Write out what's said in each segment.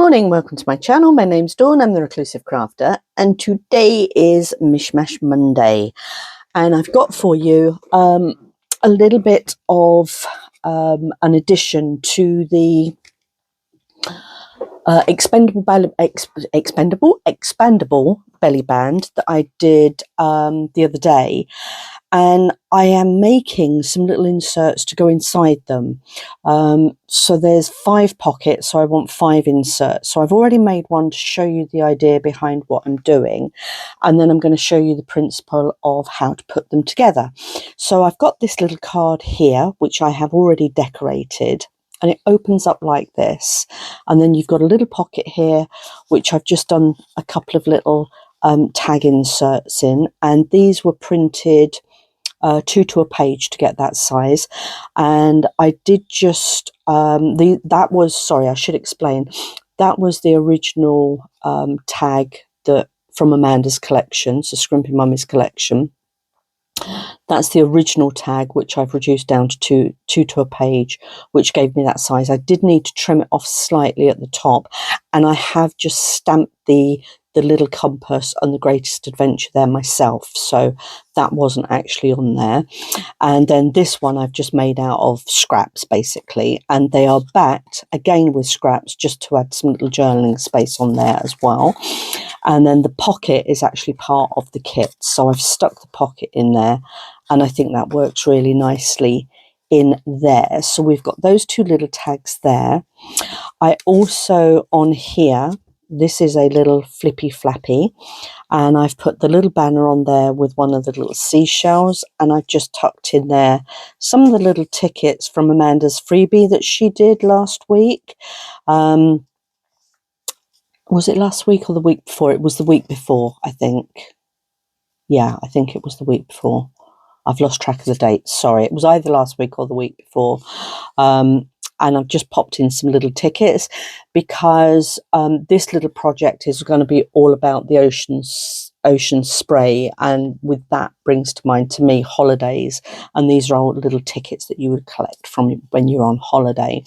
morning, welcome to my channel. My name's Dawn, I'm the Reclusive Crafter, and today is Mishmash Monday, and I've got for you a little bit of an addition to the expandable belly band that I did the other day. And I am making some little inserts to go inside them. So there's 5 pockets, so I want 5 inserts. So I've already made one to show you the idea behind what I'm doing. And then I'm going to show you the principle of how to put them together. So I've got this little card here, which I have already decorated. And it opens up like this. And then you've got a little pocket here, which I've just done a couple of little tag inserts in. And these were printed 2 to a page to get that size. And I did just that was, sorry, I should explain, that was the original tag that from Amanda's collection, so Scrimpingmommy's collection. That's the original tag, which I've reduced down to 2 to a page, which gave me that size. I did need to trim it off slightly at the top, and I have just stamped the little compass and the greatest adventure there myself, so that wasn't actually on there. And then this one I've just made out of scraps basically, and they are backed again with scraps just to add some little journaling space on there as well. And then the pocket is actually part of the kit, so I've stuck the pocket in there, and I think that works really nicely in there. So we've got those 2 little tags there. I also, on here, this is a little flippy flappy, and I've put the little banner on there with one of the little seashells, and I've just tucked in there some of the little tickets from Amanda's freebie that she did last week. Was it last week or the week before? It was the week before, I think. Yeah, I think it was the week before. I've lost track of the dates. Sorry, it was either last week or the week before. And I've just popped in some little tickets because this little project is going to be all about the ocean spray, and with that brings to mind to me holidays, and these are all little tickets that you would collect from when you're on holiday.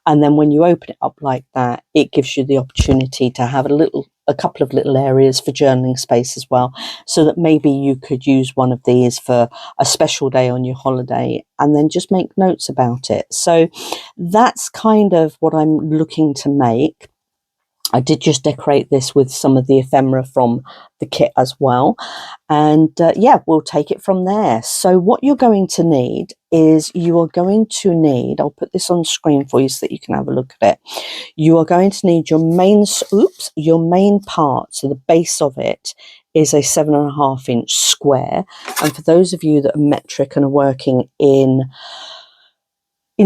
And then when you open it up like that, it gives you the opportunity to have a couple of little areas for journaling space as well, so that maybe you could use one of these for a special day on your holiday and then just make notes about it. So that's kind of what I'm looking to make. I did just decorate this with some of the ephemera from the kit as well. And yeah, we'll take it from there. So what you're going to need is I'll put this on screen for you so that you can have a look at it. You are going to need your main part. So the base of it is a 7.5 inch square. And for those of you that are metric and are working in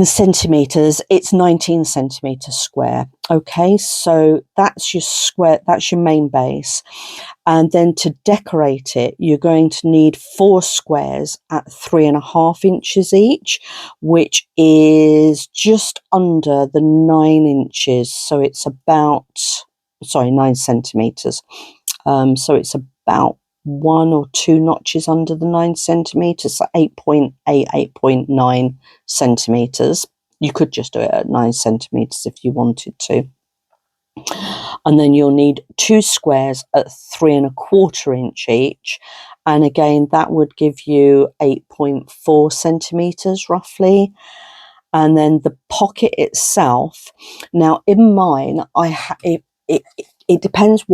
centimeters, it's 19 centimeters square. Okay, so that's your square, that's your main base. And then to decorate it, you're going to need 4 squares at 3.5 inches each, which is just under the 9 inches. So it's about, 9 centimeters. So it's about 1 or 2 notches under the 9 centimeters, so 8.8, 8.9 centimeters. You could just do it at 9 centimeters if you wanted to. And then you'll need 2 squares at 3.25 inch each, and again that would give you 8.4 centimeters roughly. And then the pocket itself, now in mine, it depends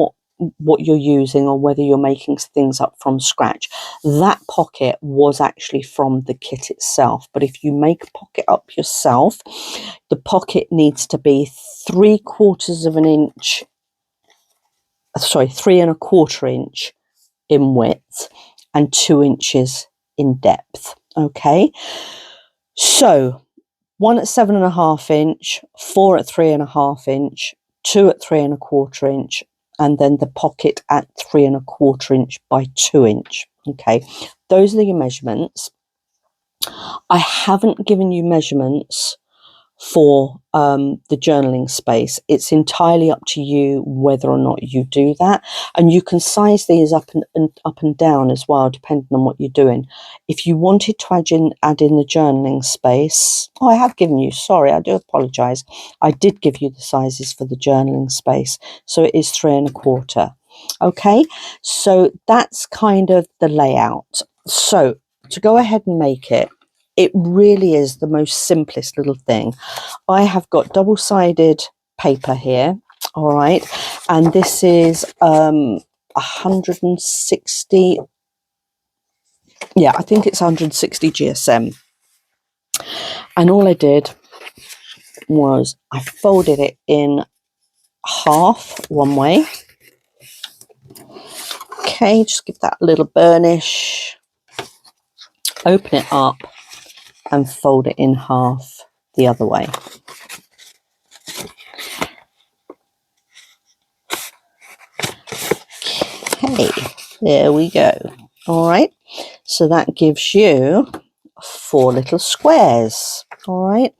what you're using or whether you're making things up from scratch. That pocket was actually from the kit itself, but if you make a pocket up yourself, the pocket needs to be 3/4 inch, 3.25 inch in width and 2 inches in depth. Okay, so 1 at 7.5 inch, 4 at 3.5 inch, 2 at 3.25 inch, and then the pocket at 3.25 inch by 2 inch. Okay, those are your measurements. I haven't given you measurements for the journaling space. It's entirely up to you whether or not you do that, and you can size these up and down as well, depending on what you're doing. If you wanted to add in the journaling space, I have given you, sorry, I do apologize, I did give you the sizes for the journaling space, so it is 3 1/4. Okay, so that's kind of the layout. So to go ahead and make it, it really is the most simplest little thing. I have got double-sided paper here, all right, and this is 160, yeah, I think it's 160 GSM. And all I did was I folded it in half one way. Okay, just give that a little burnish, open it up and fold it in half the other way. Okay, there we go. All right, so that gives you 4 little squares. All right,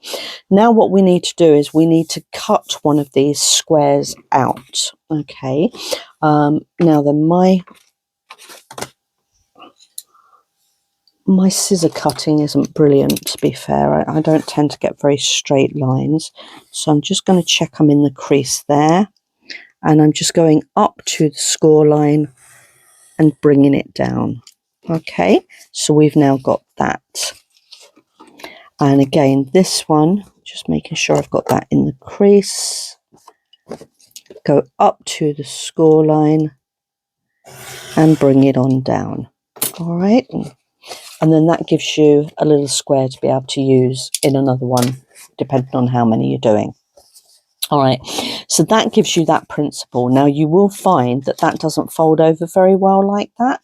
now what we need to do is we need to cut one of these squares out. Okay, now then my scissor cutting isn't brilliant, to be fair. I don't tend to get very straight lines, so I'm just going to check I'm in the crease there, and I'm just going up to the score line and bringing it down. Okay, so we've now got that. And again, this one, just making sure I've got that in the crease. Go up to the score line and bring it on down. All right, and then that gives you a little square to be able to use in another one, depending on how many you're doing. All right, so that gives you that principle. Now you will find that that doesn't fold over very well like that,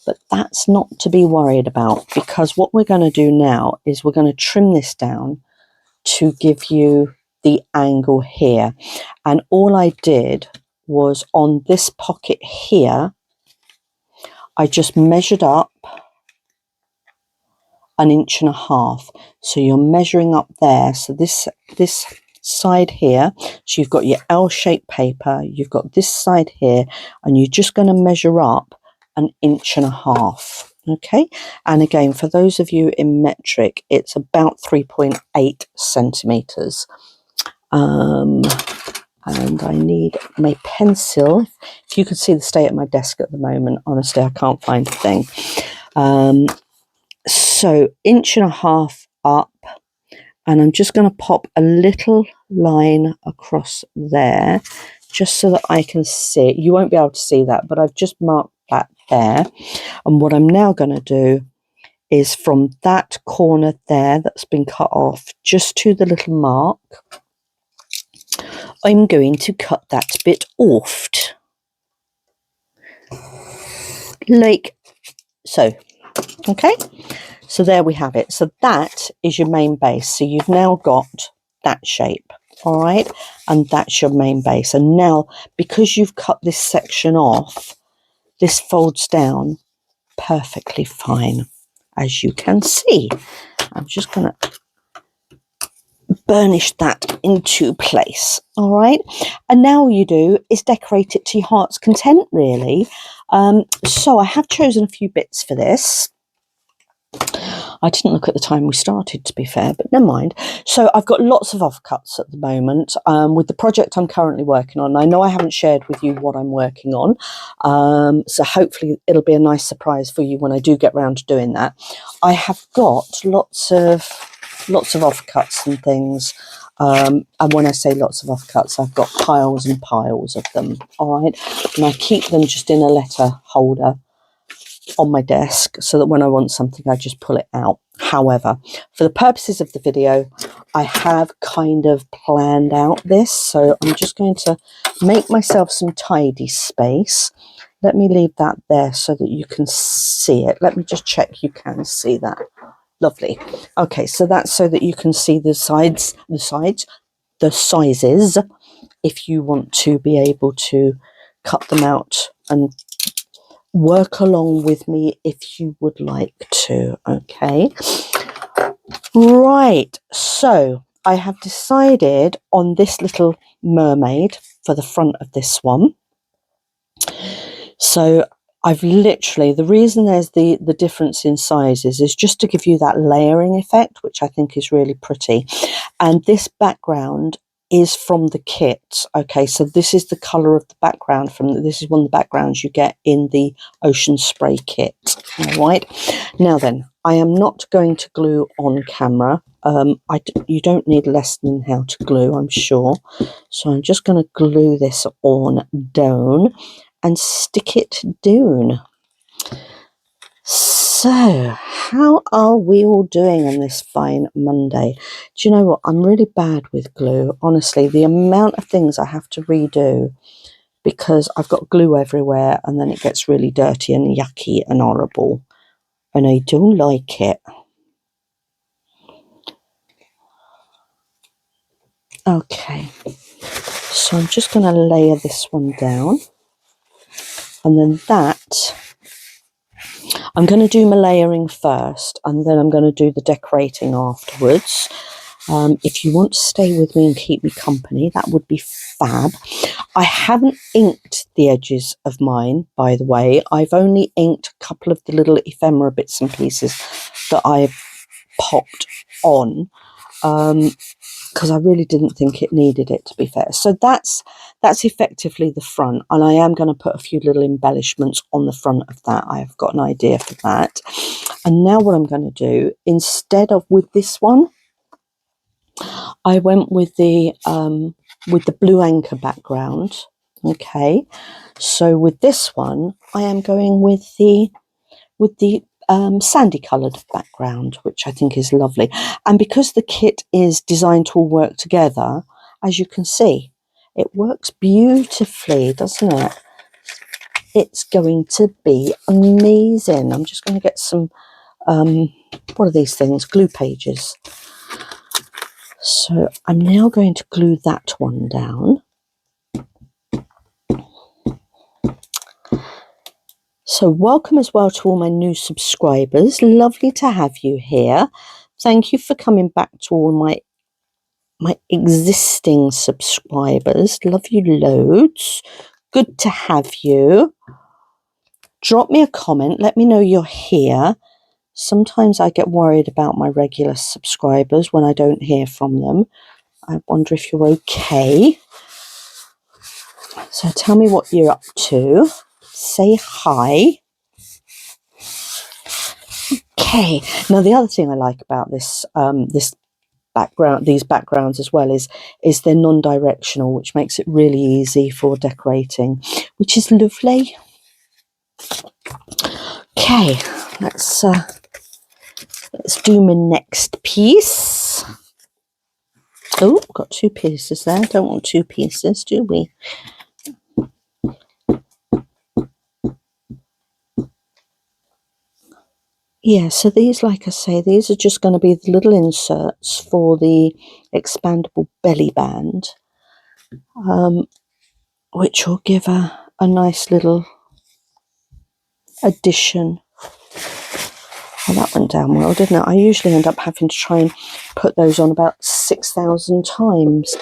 but that's not to be worried about, because what we're going to do now is we're going to trim this down to give you the angle here. And all I did was on this pocket here, I just measured up 1.5 inches. So you're measuring up there. So this side here, so you've got your L-shaped paper, you've got this side here, and you're just going to measure up 1.5 inches. Okay, and again, for those of you in metric, it's about 3.8 centimeters. And I need my pencil. If you could see the state of my desk at the moment, honestly, I can't find a thing. So 1.5 inches up, and I'm just going to pop a little line across there, just so that I can see it. You won't be able to see that, but I've just marked that there. And what I'm now going to do is from that corner there that's been cut off, just to the little mark, I'm going to cut that bit off, like so. Okay, so there we have it. So that is your main base. So you've now got that shape, all right, and that's your main base. And now, because you've cut this section off, this folds down perfectly fine, as you can see. I'm just going to burnish that into place. All right, and now all you do is decorate it to your heart's content, really. So I have chosen a few bits for this. I didn't look at the time we started, to be fair, but never mind. So I've got lots of offcuts at the moment with the project I'm currently working on. I know I haven't shared with you what I'm working on, so hopefully it'll be a nice surprise for you when I do get round to doing that. I have got lots of offcuts and things, and when I say lots of offcuts, I've got piles and piles of them. All right, and I keep them just in a letter holder on my desk, so that when I want something, I just pull it out. However, for the purposes of the video, I have kind of planned out this, so I'm just going to make myself some tidy space. Let me leave that there so that you can see it. Let me just check you can see that. Lovely. Okay, so that's so that you can see the sizes, if you want to be able to cut them out and work along with me if you would like to. Okay, right, so I have decided on this little mermaid for the front of this one. So I've literally, the reason there's the difference in sizes is just to give you that layering effect, which I think is really pretty. And this background is from the kit. Okay, so this is the colour of the background this is one of the backgrounds you get in the Ocean Spray kit. All right, now then, I am not going to glue on camera. You don't need a lesson in how to glue, I'm sure. So I'm just going to glue this on down and stick it down. So, how are we all doing on this fine Monday? Do you know what? I'm really bad with glue. Honestly, the amount of things I have to redo because I've got glue everywhere and then it gets really dirty and yucky and horrible. And I don't like it. Okay, so I'm just going to layer this one down. And then that, I'm going to do my layering first and then I'm going to do the decorating afterwards. If you want to stay with me and keep me company, that would be fab. I haven't inked the edges of mine, by the way. I've only inked a couple of the little ephemera bits and pieces that I've popped on. Because I really didn't think it needed it, to be fair. So that's effectively the front, and I am going to put a few little embellishments on the front of that. I've got an idea for that. And now what I'm going to do, instead of with this one, I went with the blue anchor background. Okay, so with this one, I am going with the sandy coloured background, which I think is lovely. And because the kit is designed to all work together, as you can see, it works beautifully, doesn't it? It's going to be amazing. I'm just going to get some, what are these things? Glue pages. So I'm now going to glue that one down. So welcome as well to all my new subscribers. Lovely to have you here. Thank you for coming back to all my existing subscribers. Love you loads. Good to have you. Drop me a comment. Let me know you're here. Sometimes I get worried about my regular subscribers when I don't hear from them. I wonder if you're okay. So tell me what you're up to. Say hi. Okay. Now the other thing I like about this these backgrounds as well is they're non-directional, which makes it really easy for decorating, which is lovely. Okay, let's do my next piece. Oh, got two pieces there. Don't want two pieces, do we? Yeah, so these, like I say, these are just going to be the little inserts for the expandable belly band, which will give a nice little addition. Well, that went down well, didn't it? I usually end up having to try and put those on about 6,000 times.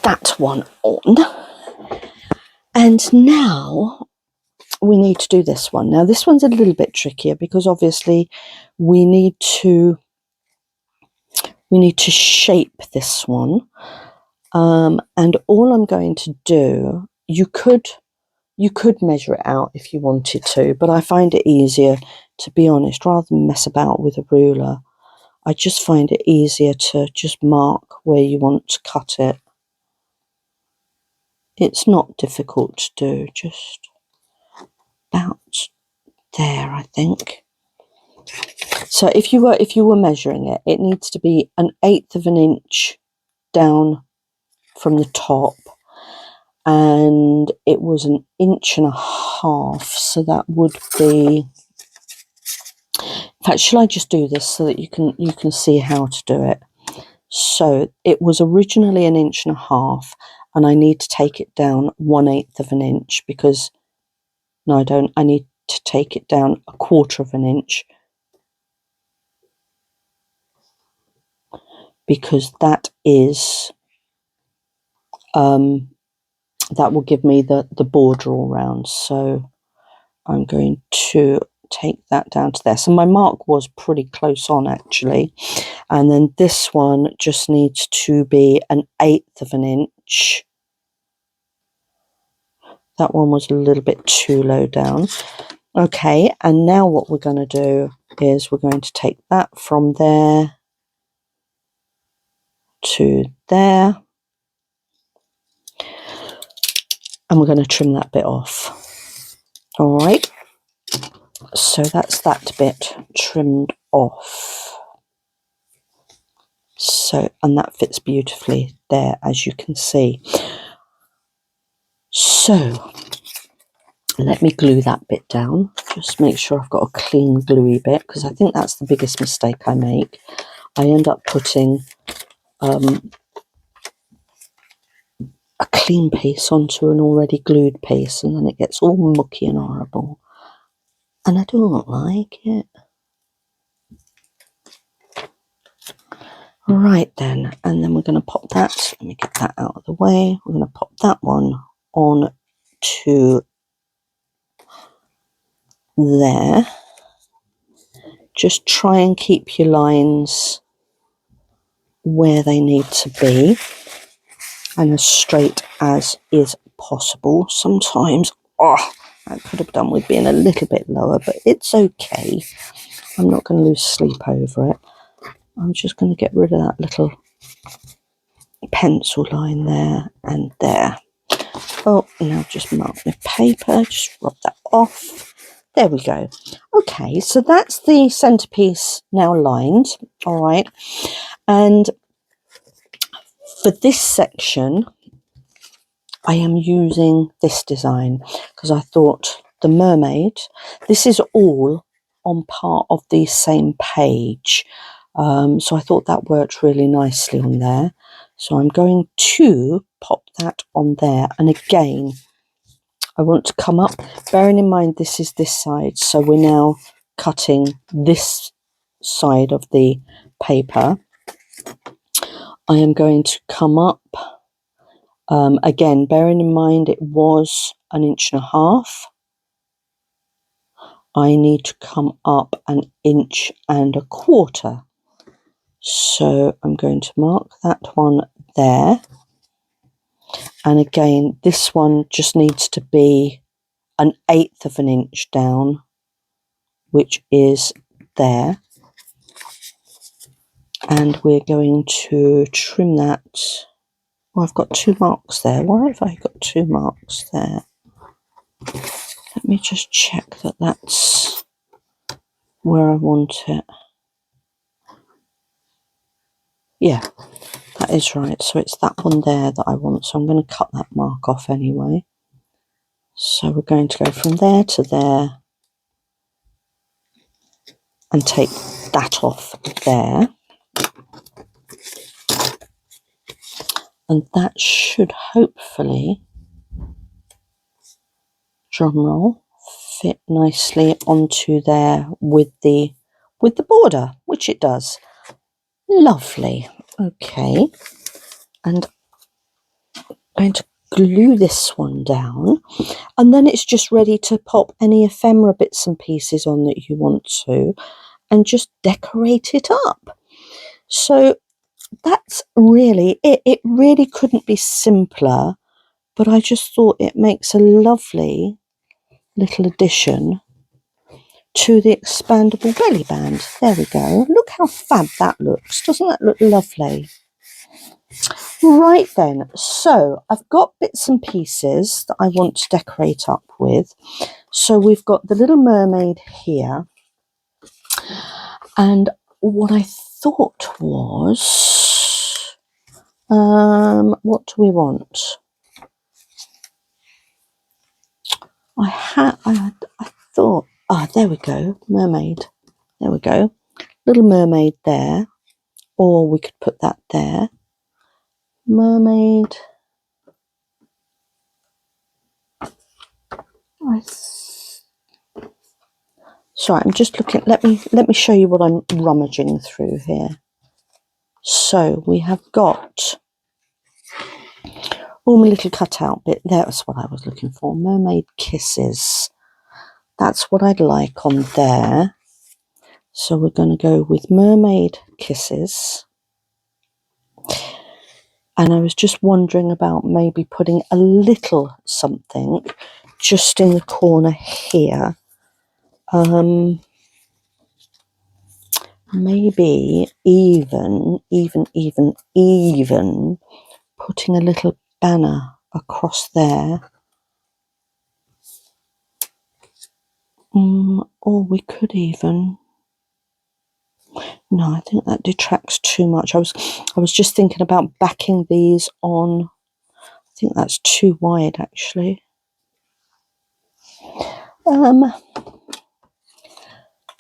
That one on. And now we need to do this one. Now this one's a little bit trickier because obviously we need to shape this one. And all I'm going to do, you could measure it out if you wanted to, but I find it easier, to be honest, rather than mess about with a ruler. I just find it easier to just mark where you want to cut it. It's not difficult to do, just about there, I think. So if you were measuring it, it needs to be 1/8 of an inch down from the top, and it was 1.5 inches, so that would be, in fact, shall I just do this so that you can see how to do it? So it was originally 1.5 inches, and I need to take it down 1/8 of an inch because, no, I don't, I need to take it down 1/4 of an inch, because that is that will give me the border all round. So I'm going to take that down to there. So my mark was pretty close on actually, and then this one just needs to be 1/8 of an inch. That one was a little bit too low down. Okay, and now what we're going to do is we're going to take that from there to there, and we're going to trim that bit off. All right, so that's that bit trimmed off. So, and that fits beautifully there, as you can see. So let me glue that bit down. Just make sure I've got a clean gluey bit, because I think that's the biggest mistake I make. I end up putting a clean piece onto an already glued piece, and then it gets all mucky and horrible, and I don't like it. Right then, and then we're going to pop that, let me get that out of the way, we're going to pop that one on to there. Just try and keep your lines where they need to be and as straight as is possible. Sometimes, I could have done with being a little bit lower, but it's okay. I'm not going to lose sleep over it. I'm just going to get rid of that little pencil line there and there. Oh, now just mark with paper, just rub that off. There we go. Okay, so that's the centerpiece now lined. All right, and for this section I am using this design because I thought the mermaid, this is all on part of the same page, so I thought that worked really nicely on there. So I'm going to pop that on there, and again I want to come up, bearing in mind this is this side, so we're now cutting this side of the paper. I am going to come up, again bearing in mind it was 1.5 inches, I need to come up 1.25 inches. So I'm going to mark that one there, and again this one just needs to be 1/8 of an inch down, which is there, and we're going to trim that. Oh, I've got 2 marks there. Why have I got 2 marks there? Let me just check that that's where I want it. Yeah, that is right. So it's that one there that I want. So I'm going to cut that mark off anyway. So we're going to go from there to there and take that off there. And that should hopefully, drum roll, fit nicely onto there with the border, which it does. Lovely. Okay, and I'm going to glue this one down, and then it's just ready to pop any ephemera bits and pieces on that you want to, and just decorate it up. So that's really it. It really couldn't be simpler, but I just thought it makes a lovely little addition to the expandable belly band. There we go. Look how fab that looks. Doesn't that look lovely? Right then, so I've got bits and pieces that I want to decorate up with. So we've got the little mermaid here, and what I thought was, what do we want? I thought, there we go, mermaid. There we go, little mermaid there, or we could put that there. Mermaid. Sorry, I'm just looking. Let me show you what I'm rummaging through here. So we have got all my little cutout bit. That's what I was looking for. Mermaid Kisses. That's what I'd like on there. So we're going to go with Mermaid Kisses. And I was just wondering about maybe putting a little something just in the corner here. Maybe even putting a little banner across there. Or we could even... No, I think that detracts too much. I was just thinking about backing these on. I think that's too wide, actually.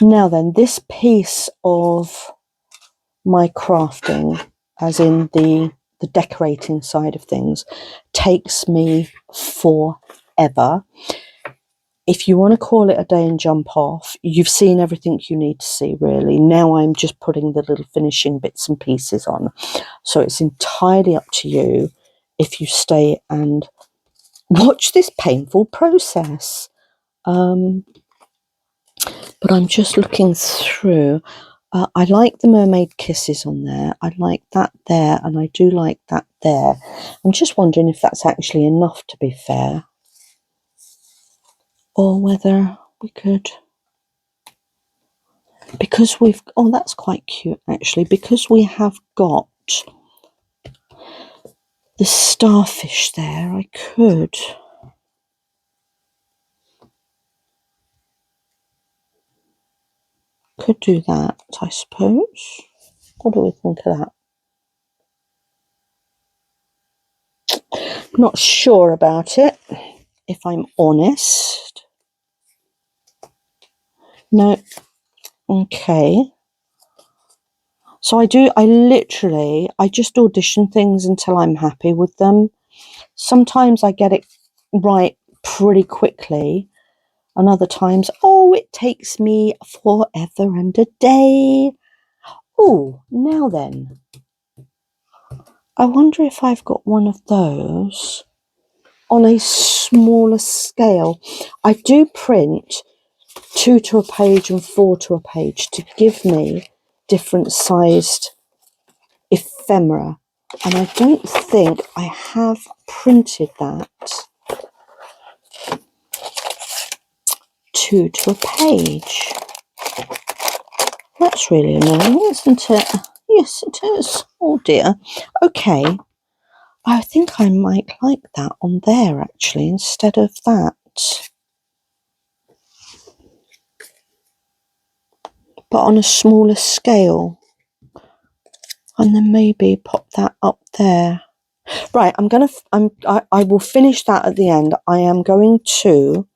Now then, this piece of my crafting, as in the decorating side of things, takes me forever. If you want to call it a day and jump off, you've seen everything you need to see, really. Now I'm just putting the little finishing bits and pieces on. So it's entirely up to you if you stay and watch this painful process. But I'm just looking through. I like the Mermaid Kisses on there. I like that there, and I do like that there. I'm just wondering if that's actually enough, to be fair. Or whether we could... Because we've... Oh, that's quite cute, actually. Because we have got the starfish there, I could... Could do that, I suppose. What do we think of that? Not sure about it, if I'm honest. No. Okay. So I just audition things until I'm happy with them. Sometimes I get it right pretty quickly, and other times, oh, it takes me forever and a day. Oh, now then. I wonder if I've got one of those on a smaller scale. I do print 2 to a page and 4 to a page to give me different sized ephemera, and I don't think I have printed that 2 to a page. That's really annoying, isn't it? Yes, it is. Oh dear. Okay, I think I might like that on there, actually, instead of that. But on a smaller scale. And then maybe pop that up there. Right, I will finish that at the end. I am going to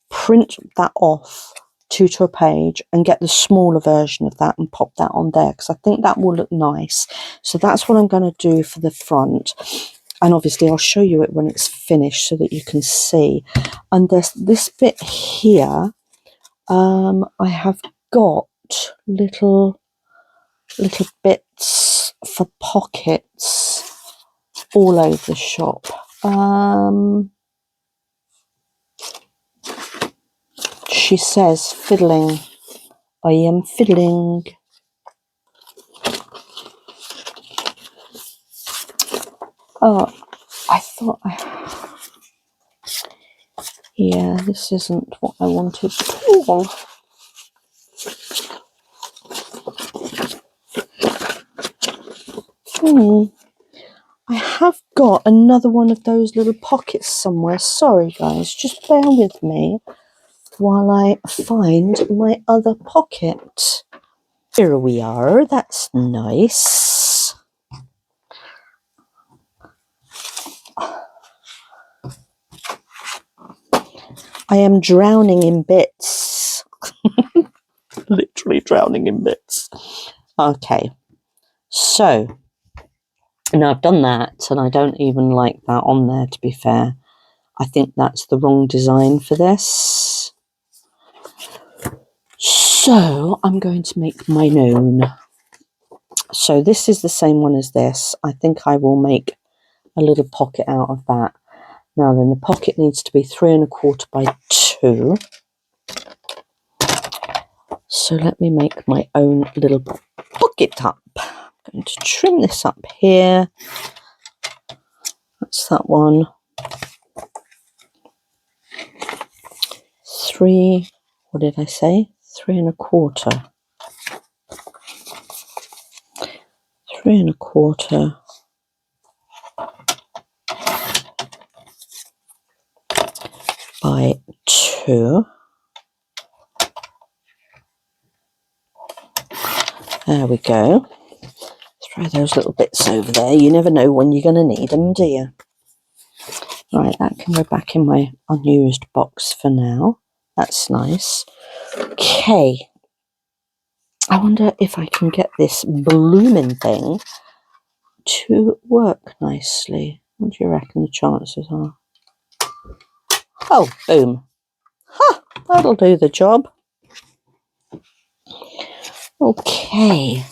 print that off 2 to a page and get the smaller version of that and pop that on there, because I think that will look nice. So that's what I'm going to do for the front. And obviously I'll show you it when it's finished so that you can see. And there's this bit here. I have got little bits for pockets all over the shop. She says fiddling. I am fiddling. Oh, I thought yeah, this isn't what I wanted. Ooh. I have got another one of those little pockets somewhere. Sorry guys, just bear with me while I find my other pocket. Here we are. That's nice. I am drowning in bits. Literally drowning in bits. Okay, so now I've done that, and I don't even like that on there, to be fair. I think that's the wrong design for this. So I'm going to make my own. So this is the same one as this. I think I will make a little pocket out of that. Now then, the pocket needs to be 3 1/4 by 2. So let me make my own little pocket up. I'm going to trim this up here. That's that one. 3, what did I say? 3 1/4. 3 1/4 by 2. There we go. Throw those little bits over there. You never know when you're going to need them, do you? Right, that can go back in my unused box for now. That's nice. Okay. I wonder if I can get this blooming thing to work nicely. What do you reckon the chances are? Oh, boom. Ha! That'll do the job. Okay.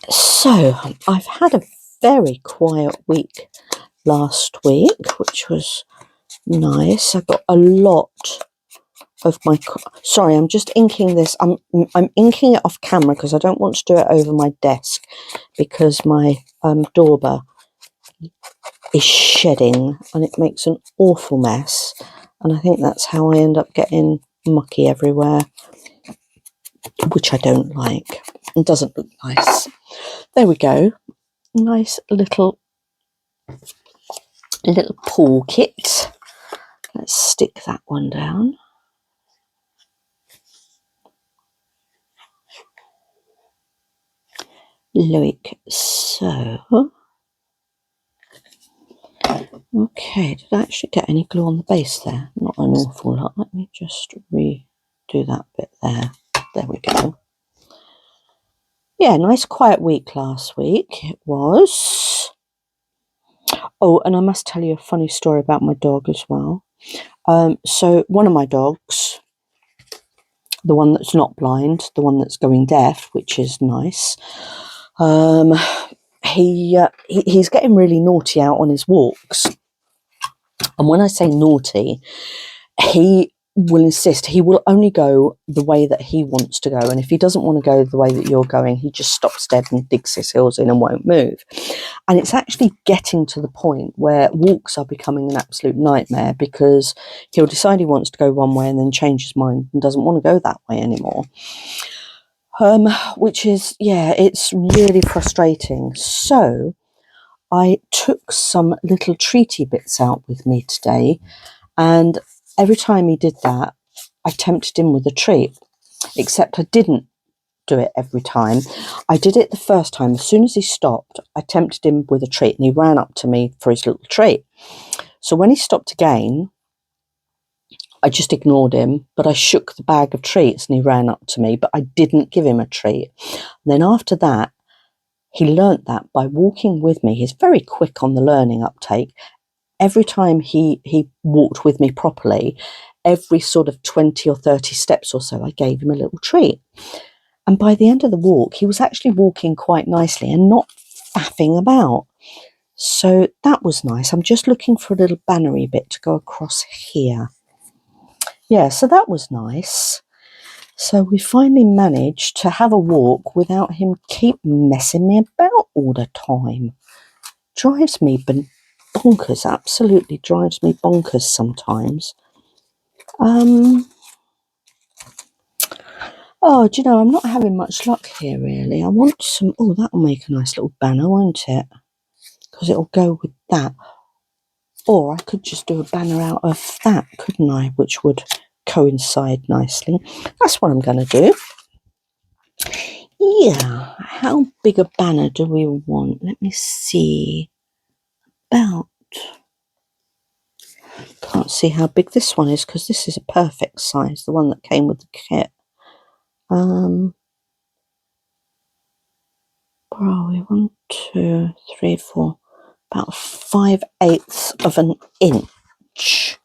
So, I've had a very quiet week last week, which was nice. I got a lot of my... Sorry, I'm just inking this. I'm inking it off camera because I don't want to do it over my desk because my dauber is shedding and it makes an awful mess. And I think that's how I end up getting mucky everywhere, which I don't like. It doesn't look nice. There we go. Nice little pool kit. Let's stick that one down. Like so. Okay, did I actually get any glue on the base there? Not an awful lot. Let me just redo that bit there. There we go. Yeah, nice quiet week last week. It was. Oh, and I must tell you a funny story about my dog as well. So one of my dogs, the one that's not blind, the one that's going deaf, which is nice, he's getting really naughty out on his walks. And when I say naughty, he will insist he will only go the way that he wants to go. And if he doesn't want to go the way that you're going, he just stops dead and digs his heels in and won't move. And it's actually getting to the point where walks are becoming an absolute nightmare because he'll decide he wants to go one way and then change his mind and doesn't want to go that way anymore. Which is, yeah, it's really frustrating. So I took some little treaty bits out with me today, and every time he did that, I tempted him with a treat, except I didn't do it every time. I did it the first time. As soon as he stopped, I tempted him with a treat and he ran up to me for his little treat. So when he stopped again, I just ignored him, but I shook the bag of treats and he ran up to me, but I didn't give him a treat. And then after that, he learnt that by walking with me. He's very quick on the learning uptake. Every time he walked with me properly, every sort of 20 or 30 steps or so, I gave him a little treat. And by the end of the walk, he was actually walking quite nicely and not faffing about. So that was nice. I'm just looking for a little bannery bit to go across here. Yeah, so that was nice. So we finally managed to have a walk without him keep messing me about all the time. Drives me bonkers, absolutely drives me bonkers sometimes. Oh, do you know, I'm not having much luck here, really. I want some... Oh, that'll make a nice little banner, won't it? Because it'll go with that. Or I could just do a banner out of that, couldn't I? Which would coincide nicely. That's what I'm going to do. Yeah, how big a banner do we want? Let me see. About... Can't see how big this one is because this is a perfect size, the one that came with the kit. Where are we? 1, 2, 3, 4. About 5/8 of an inch.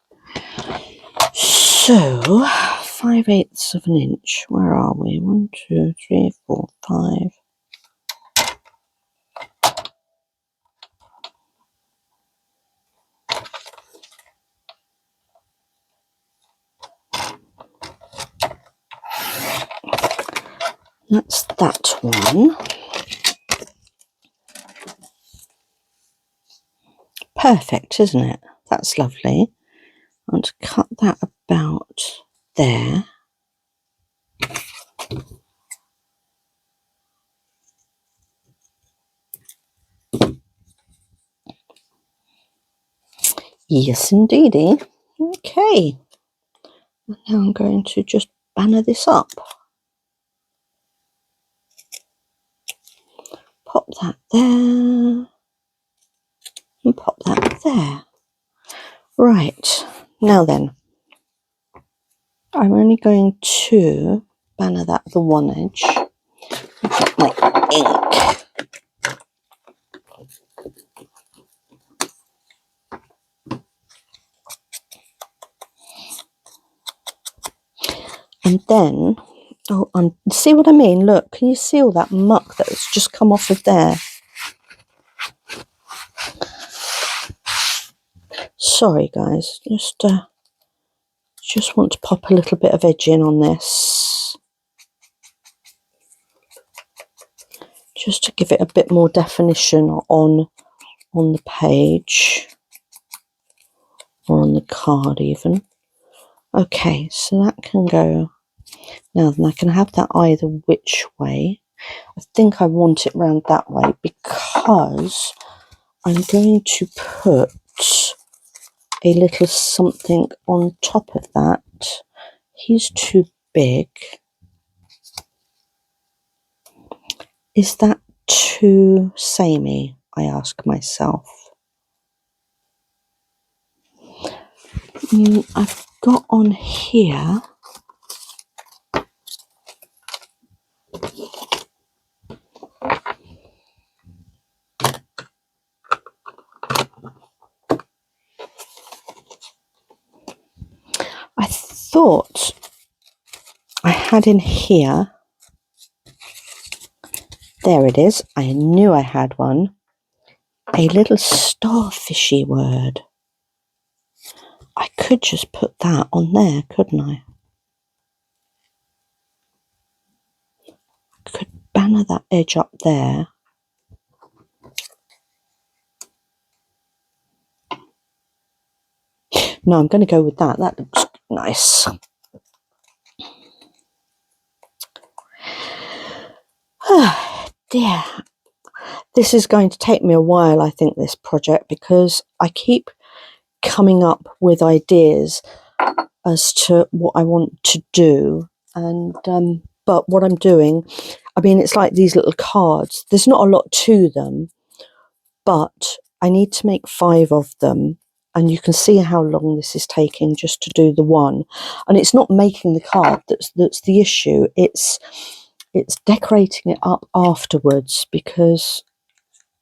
So 5/8 of an inch. Where are we? 1, 2, 3, 4, 5. That's that one. Perfect, isn't it? That's lovely. I want to cut that about there. Yes, indeedy. Okay. And now I'm going to just banner this up. Pop that there. And pop that there. Right. Now then, I'm only going to banner that the one edge. I've got my ink. And then, see what I mean? Look, can you see all that muck that's just come off of there? Sorry, guys. Just want to pop a little bit of edging on this, just to give it a bit more definition on the page, or on the card even. Okay, so that can go. Now then, I can have that either which way. I think I want it round that way because I'm going to put a little something on top of that. He's too big. Is that too samey? I ask myself. I've got on here I thought I had in here, there it is, I knew I had one, a little starfishy word. I could just put that on there, couldn't I? Could banner that edge up there. No, I'm going to go with that. That looks nice. Oh, dear. This is going to take me a while, I think, this project, because I keep coming up with ideas as to what I want to do. And but what I'm doing, I mean, it's like these little cards. There's not a lot to them, but I need to make 5 of them. And you can see how long this is taking just to do the one. And it's not making the card that's the issue. It's decorating it up afterwards, because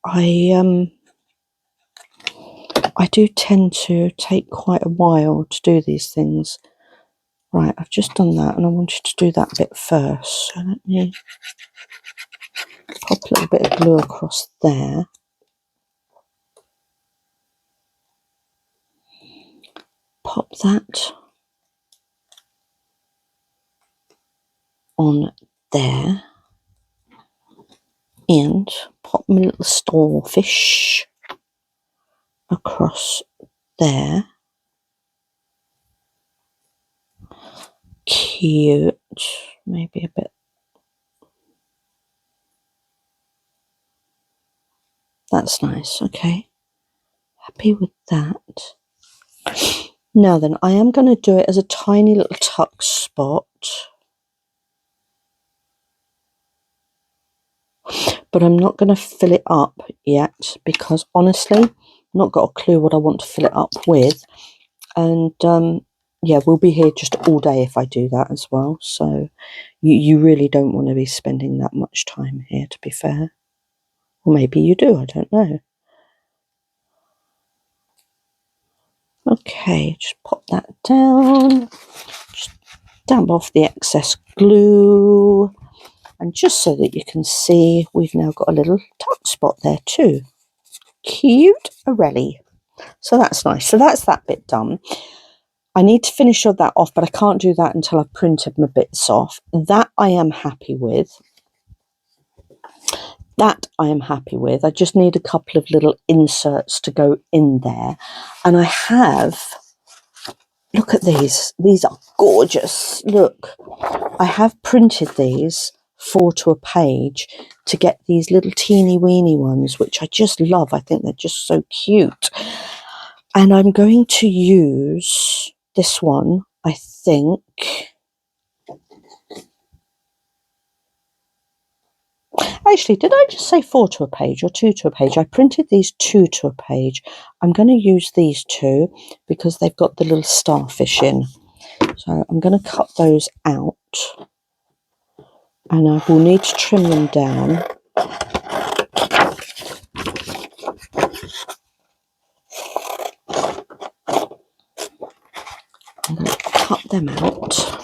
I do tend to take quite a while to do these things. Right, I've just done that, and I wanted to do that bit first. So let me pop a little bit of glue across there. Pop that on there. And pop my little starfish across there. Cute. Maybe a bit. That's nice. Okay. Happy with that. Now then, I am going to do it as a tiny little tuck spot. But I'm not going to fill it up yet, because honestly, I've not got a clue what I want to fill it up with. And yeah, we'll be here just all day if I do that as well. So you really don't want to be spending that much time here, to be fair. Or maybe you do, I don't know. Okay, just pop that down. dab off the excess glue, and just so that you can see, we've now got a little tuck spot there too. Cute Arelli. So that's nice. So that's that bit done. I need to finish all that off, but I can't do that until I've printed my bits off. That I am happy with. That I am happy with. I just need a couple of little inserts to go in there. And I have, look at these. These are gorgeous. Look, I have printed these 4 to a page to get these little teeny weeny ones, which I just love. I think they're just so cute. And I'm going to use this one, I think. Actually, did I just say 4 to a page or 2 to a page? I printed these 2 to a page. I'm going to use these 2 because they've got the little starfish in. So I'm going to cut those out. And I will need to trim them down. I'm going to cut them out.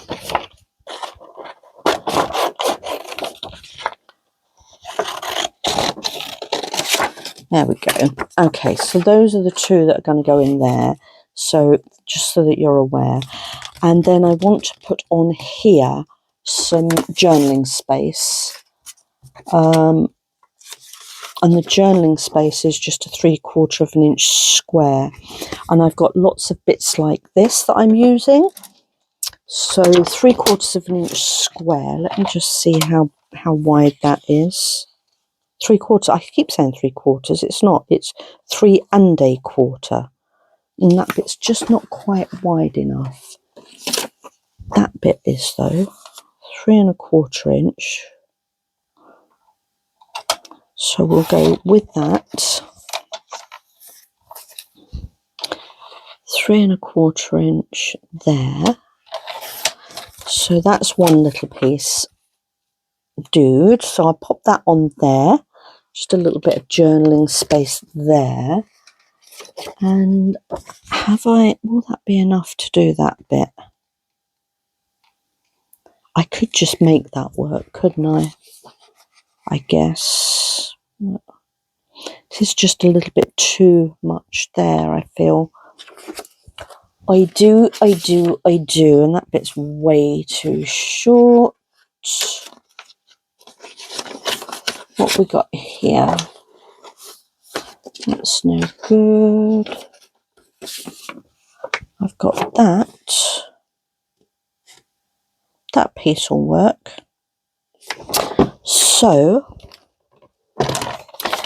There we go. Okay, so those are the 2 that are going to go in there. So just so that you're aware. And then I want to put on here some journaling space. And the journaling space is just a 3/4 of an inch square. And I've got lots of bits like this that I'm using. So 3/4 of an inch square. Let me just see how wide that is. 3/4. I keep saying 3/4. It's not. It's 3 1/4. And that bit's just not quite wide enough. That bit is though. 3 1/4 inch. So we'll go with that. 3 1/4 inch there. So that's one little piece, dude. So I'll pop that on there. Just a little bit of journaling space there. And will that be enough to do that bit? I could just make that work, couldn't I? I guess. This is just a little bit too much there, I feel. I do, and that bit's way too short. What we got here? That's no good. I've got that. That piece will work. So,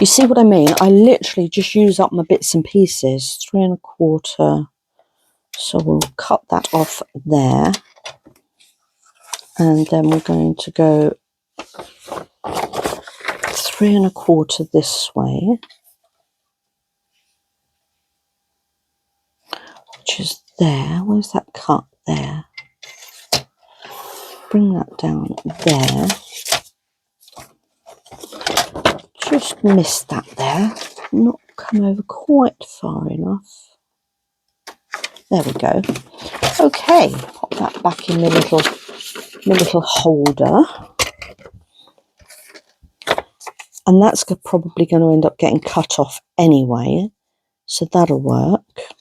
you see what I mean? I literally just use up my bits and pieces. 3 1/4. So we'll cut that off there. And then we're going to go 3 1/4 this way. Which is there. Where's that cut? There. Bring that down there. Just missed that there. Not come over quite far enough. There we go. Okay, pop that back in my little holder. And that's probably going to end up getting cut off anyway. So that'll work.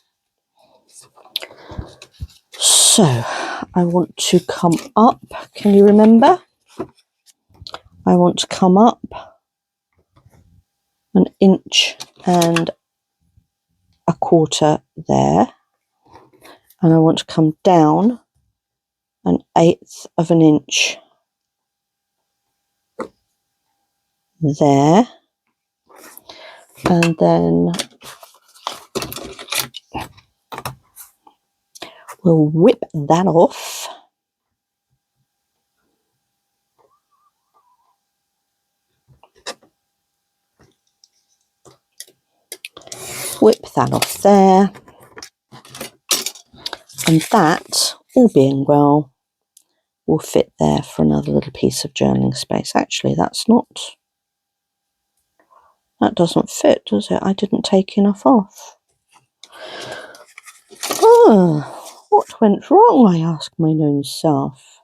So I want to come up. Can you remember? I want to come up 1 1/4 inches there. And I want to come down 1/8 of an inch there. And then we'll whip that off. Whip that off there. And that, all being well, will fit there for another little piece of journaling space. Actually, that doesn't fit, does it? I didn't take enough off. Oh, what went wrong, I ask my own self.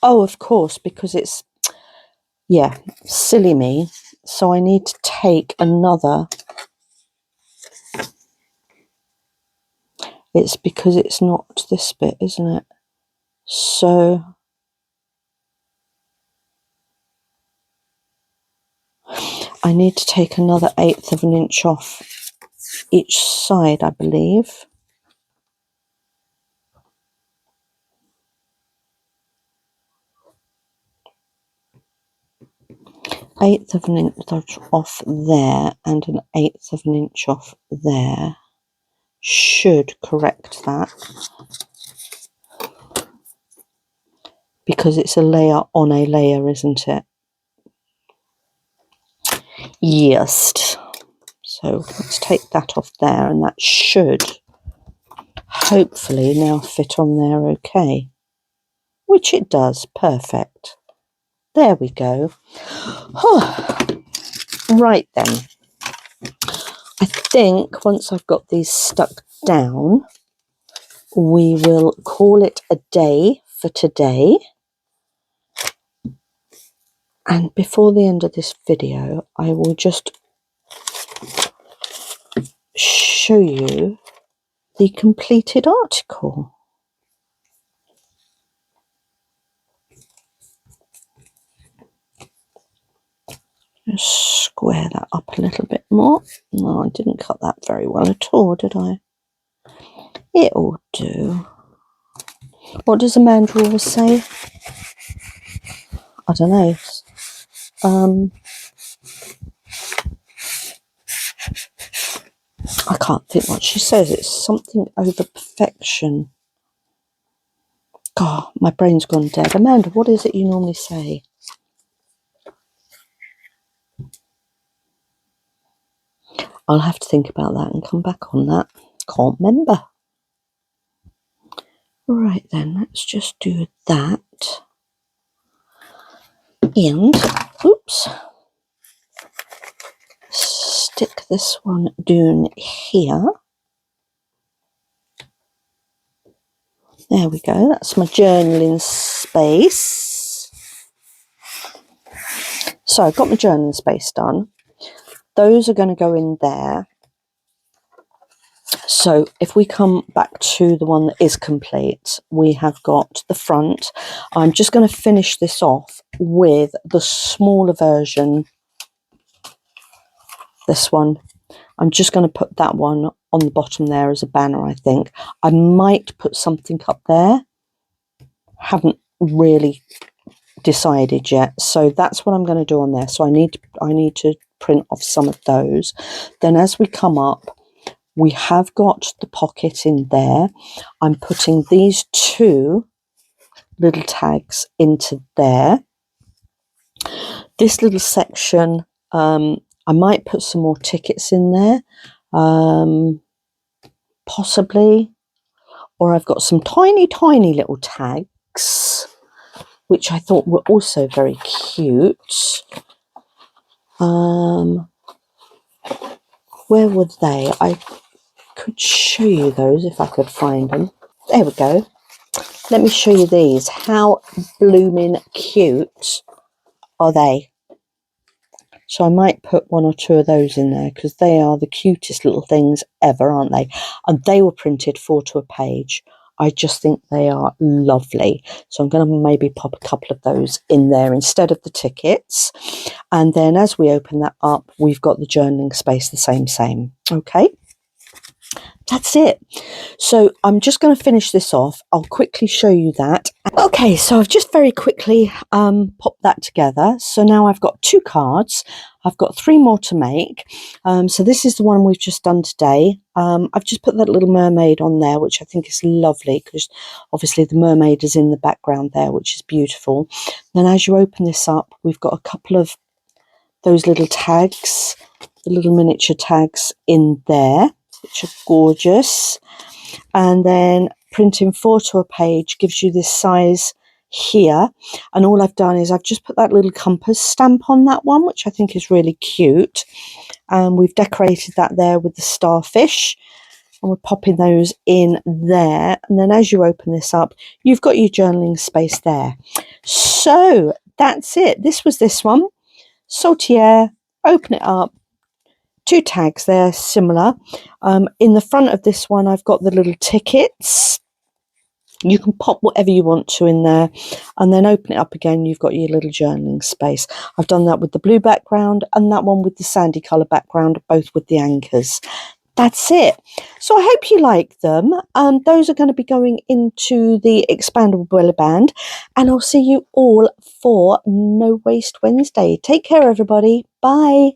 Oh, of course, because it's, yeah, silly me. So I need to take another. It's because it's not this bit, isn't it? So I need to take another 1/8 of an inch off each side, I believe. Eighth of an inch off there and an 1/8 of an inch off there should correct that, because it's a layer on a layer, isn't it? Yes. So let's take that off there, and that should hopefully now fit on there okay, which it does. Perfect. There we go. Right then, I think once I've got these stuck down, we will call it a day for today. And before the end of this video, I will just show you the completed article. Just square that up a little bit more. No, I didn't cut that very well at all, did I? It'll do. What does Amanda always say? I don't know. I can't think what she says. It's something over perfection. God, my brain's gone dead. Amanda, what is it you normally say? I'll have to think about that and come back on that. Can't remember. Right then, let's just do that. And, oops, stick this one down here. There we go, that's my journaling space. So I've got my journaling space done. Those are going to go in there. So if we come back to the one that is complete, we have got the front. I'm just going to finish this off with the smaller version. This one. I'm just going to put that one on the bottom there as a banner, I think. I might put something up there. Haven't really decided yet. So that's what I'm going to do on there. So I need to print off some of those. Then as we come up, we have got the pocket in there. I'm putting these two little tags into there. This little section, I might put some more tickets in there, possibly. Or I've got some tiny, tiny little tags, which I thought were also very cute. Where were they? I could show you those if I could find them. There we go. Let me show you these. How blooming cute are they? So I might put one or two of those in there because they are the cutest little things ever, aren't they? And they were printed 4 to a page. I just think they are lovely. So I'm going to maybe pop a couple of those in there instead of the tickets. And then as we open that up, we've got the journaling space the same. Okay. That's it. So I'm just going to finish this off. I'll quickly show you that. Okay, so I've just very quickly popped that together. So now I've got 2 cards. I've got 3 more to make. So this is the one we've just done today. I've just put that little mermaid on there, which I think is lovely because obviously the mermaid is in the background there, which is beautiful. Then as you open this up, we've got a couple of those little tags, the little miniature tags in there, which are gorgeous. And then printing 4 to a page gives you this size here. And all I've done is I've just put that little compass stamp on that one, which I think is really cute. And we've decorated that there with the starfish. and we're popping those in there. And then as you open this up, you've got your journaling space there. So that's it. This was this one. Saltier, open it up. 2 tags there, similar. In the front of this one, I've got the little tickets. You can pop whatever you want to in there, and then open it up again. You've got your little journaling space. I've done that with the blue background and that one with the sandy colour background, both with the anchors. That's it. So I hope you like them. Those are going to be going into the expandable belly band, and I'll see you all for No Waste Wednesday. Take care, everybody. Bye.